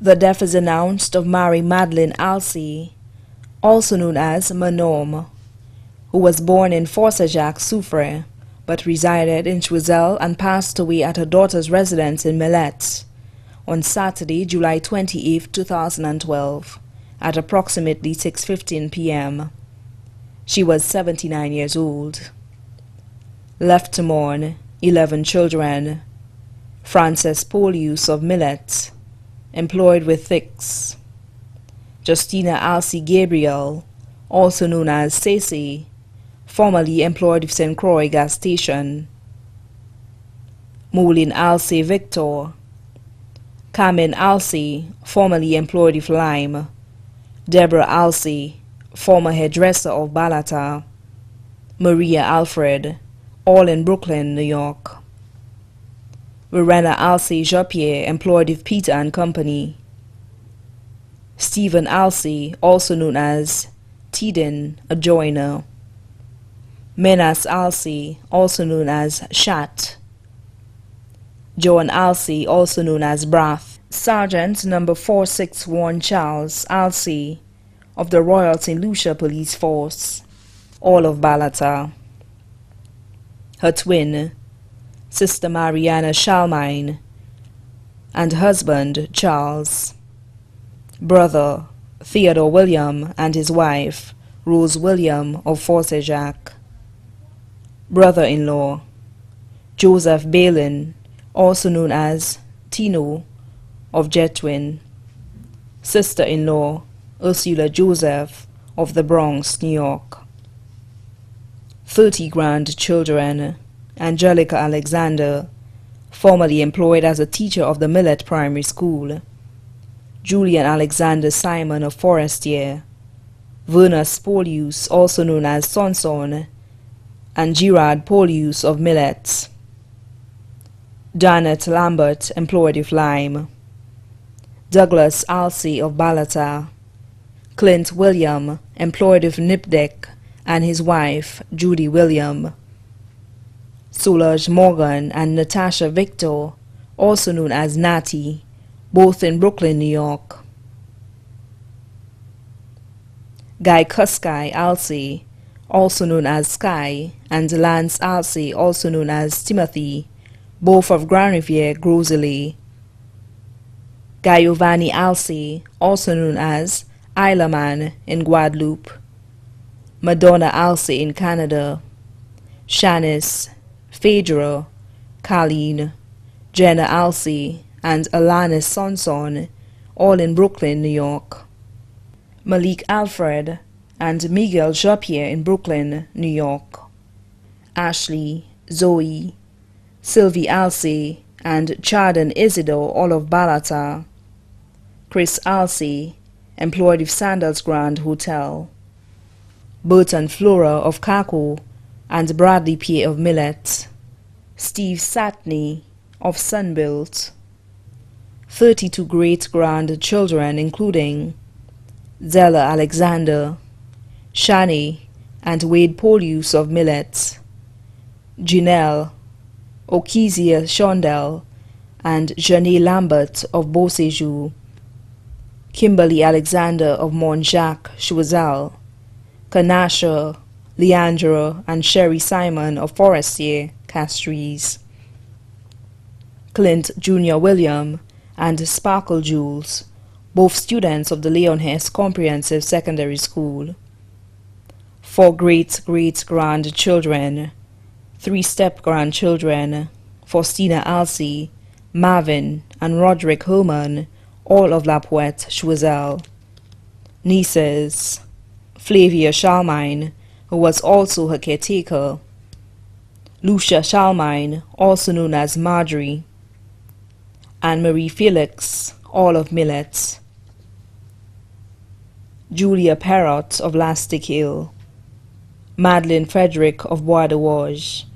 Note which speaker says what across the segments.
Speaker 1: The death is announced of Mary Madeleine Alcee, also known as Manom, who was born in Forsajac-Soufre, but resided in Choiseul and passed away at her daughter's residence in Millet on Saturday, July 28, 2012, at approximately 6:15 p.m. She was 79 years old. Left to mourn, 11 children. Frances Polius of Millet, employed with Thix. Justina Alcee Gabriel, also known as Cece, formerly employed with St. Croix gas station. Moulin Alcee Victor. Carmen Alcee, formerly employed with Lime. Deborah Alcee, former hairdresser of Balata. Maria Alfred, all in Brooklyn, New York. Verena Alcee Japier, employed with Peter and Company. Stephen Alcee, also known as Tidin, a joiner. Menas Alcee, also known as Shat. Joan Alcee, also known as Brath. Sergeant No. 461 Charles Alcee of the Royal St. Lucia Police Force, all of Balata. Her twin, Sister Mariana Shalmine, and husband Charles. Brother Theodore William and his wife Rose William of Forsajac. Brother-in-law Joseph Balin, also known as Tino of Jetwin. Sister-in-law Ursula Joseph of the Bronx, New York. 30 grandchildren. Angelica Alexander, formerly employed as a teacher of the Millet Primary School. Julian Alexander Simon of Forestier. Vernas Polius, also known as Sonson, and Gerard Polius of Millet. Janet Lambert, employed with Lime. Douglas Alcee of Balata. Clint William, employed with Nipdek, and his wife, Judy William. Solange Morgan and Natasha Victor, also known as Natty, both in Brooklyn, New York. Guy Kuskai Alcee, also known as Sky, and Lance Alcee, also known as Timothy, both of Grand Riviere, Grosley. Guy Giovanni Alcee, also known as Isleman in Guadeloupe. Madonna Alcee in Canada. Shanice, Phaedra, Colleen, Jenna Alcee, and Alanis Sonson, all in Brooklyn, New York. Malik Alfred and Miguel Japier in Brooklyn, New York. Ashley, Zoe, Sylvie Alcee, and Chardon Isidore, all of Balata. Chris Alcee, employed with Sandals Grand Hotel. Burton Flora of Kako, and Bradley Pierre of Millet. Steve Satney of Sunbuilt. 32 great-grandchildren, including Zella Alexander, Shani and Wade Polius of Millet, Janelle, Okezia Shondell, and Janae Lambert of Beauséjour, Kimberly Alexander of Montjacques, Choiseul, Kanasha, Leandra, and Sherry Simon of Forestier, Castries, Clint Jr. William and Sparkle Jules, both students of the Leon Hess Comprehensive Secondary School. 4 great-great-grandchildren, 3 step-grandchildren, Faustina Alcee, Marvin, and Roderick Herman, all of La Pointe, Choiseul. Nieces, Flavia Shalmine, who was also her caretaker. Lucia Shalmine, also known as Marjorie. Anne-Marie Felix, all of Millet. Julia Perrott of Lastic Hill. Madeleine Frederick of Bois de Wauge.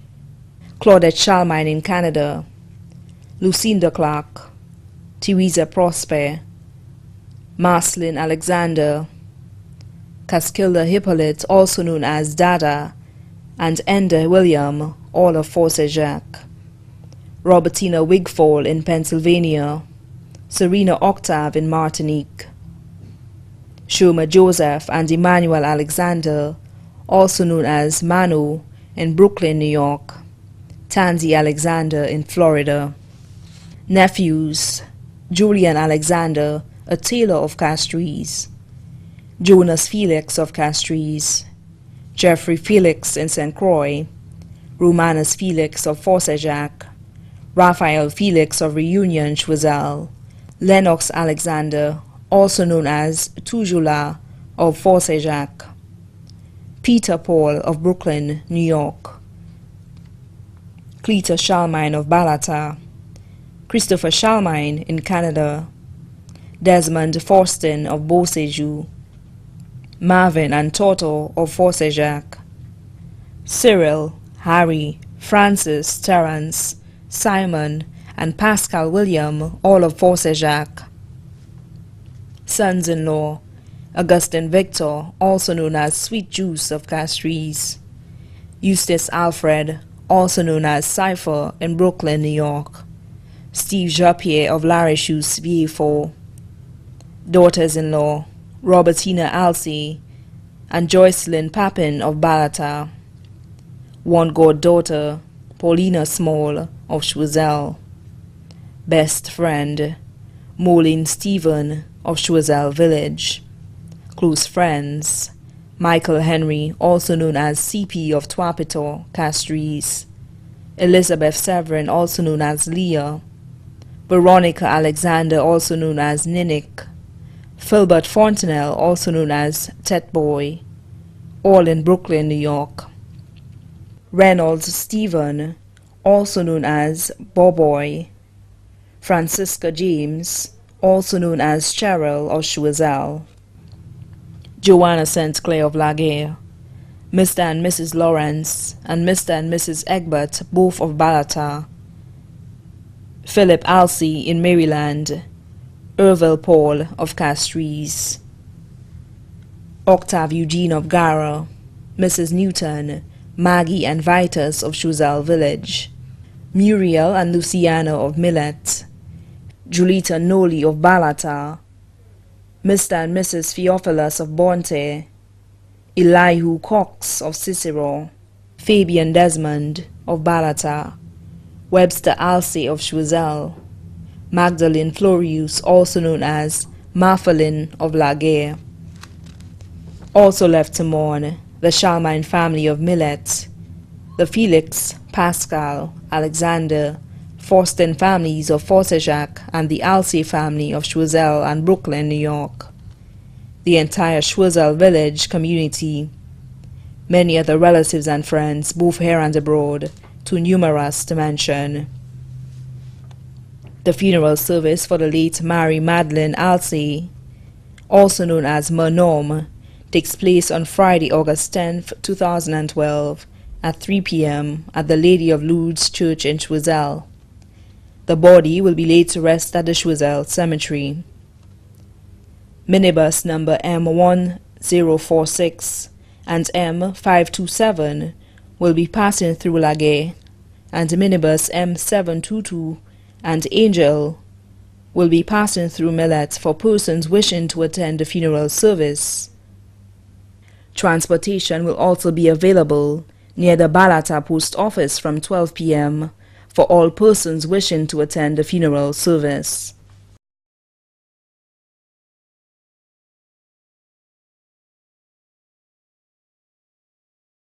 Speaker 1: Claudette Shalmine in Canada. Lucinda Clark. Teresa Prosper. Marceline Alexander. Caskilda Hippolyte, also known as Dada, and Enda William, all of Forsajac. Robertina Wigfall in Pennsylvania. Serena Octave in Martinique. Shoma Joseph and Emmanuel Alexander, also known as Manu, in Brooklyn, New York. Tansy Alexander in Florida. Nephews: Julian Alexander, a tailor of Castries. Jonas Felix of Castries. Jeffrey Felix in St. Croix. Romanus Felix of Forcejac. Raphael Felix of Reunion, Choiseul. Lennox Alexander, also known as Tujula of Forcejac. Peter Paul of Brooklyn, New York. Cleta Shalmine of Balata. Christopher Shalmine in Canada. Desmond Forston of Beausejour. Marvin and Toto of Forcejac. Cyril, Harry, Francis, Terence, Simon, and Pascal William, all of Forcejac. Sons-in-law: Augustin Victor, also known as Sweet Juice of Castries. Eustace Alfred, also known as Cypher in Brooklyn, New York. Steve Jappier of La Richousse, Vieux-Fort. Daughters-in-law: Robertina Alcee and Joycelyn Papin of Balata. One goddaughter, Paulina Small of Choiseul. Best friend: Moline Stephen of Choiseul Village. Close friends: Michael Henry, also known as CP of Trois-Pitot, Castries. Elizabeth Severin, also known as Leah. Veronica Alexander, also known as Ninick. Philbert Fontenelle, also known as Tet Boy, all in Brooklyn, New York. Reynolds Stephen, also known as Boboy. Francisca James, also known as Cheryl of Choiseul. Joanna St. Clair of Laguerre. Mr. and Mrs. Lawrence and Mr. and Mrs. Egbert, both of Balata. Philip Alcee in Maryland. Irville Paul of Castries. Octave Eugene of Gara. Mrs. Newton, Maggie and Vitus of Choiseul Village. Muriel and Luciana of Millet. Julita Noli of Balata. Mr. and Mrs. Theophilus of Bonte. Elihu Cox of Cicero. Fabian Desmond of Balata. Webster Alcee of Choiseul. Magdalene Florius, also known as Marphalin of Laguerre. Also left to mourn: the Shalmine family of Millet, the Felix, Pascal, Alexander, Forston families of Forcejac, and the Alcee family of Choiseul and Brooklyn, New York. The entire Choiseul Village community. Many other relatives and friends, both here and abroad, too numerous to mention. The funeral service for the late Mary Madeleine Alcee, also known as Manom, takes place on Friday, August 10, 2012, at 3 p.m. at the Lady of Lourdes Church in Choiseul. The body will be laid to rest at the Choiseul Cemetery. Minibus number M1046 and M527 will be passing through Laguerre, and minibus M722 and Angel will be passing through Millet for persons wishing to attend the funeral service. Transportation will also be available near the Balata Post Office from 12 p.m. for all persons wishing to attend the funeral service.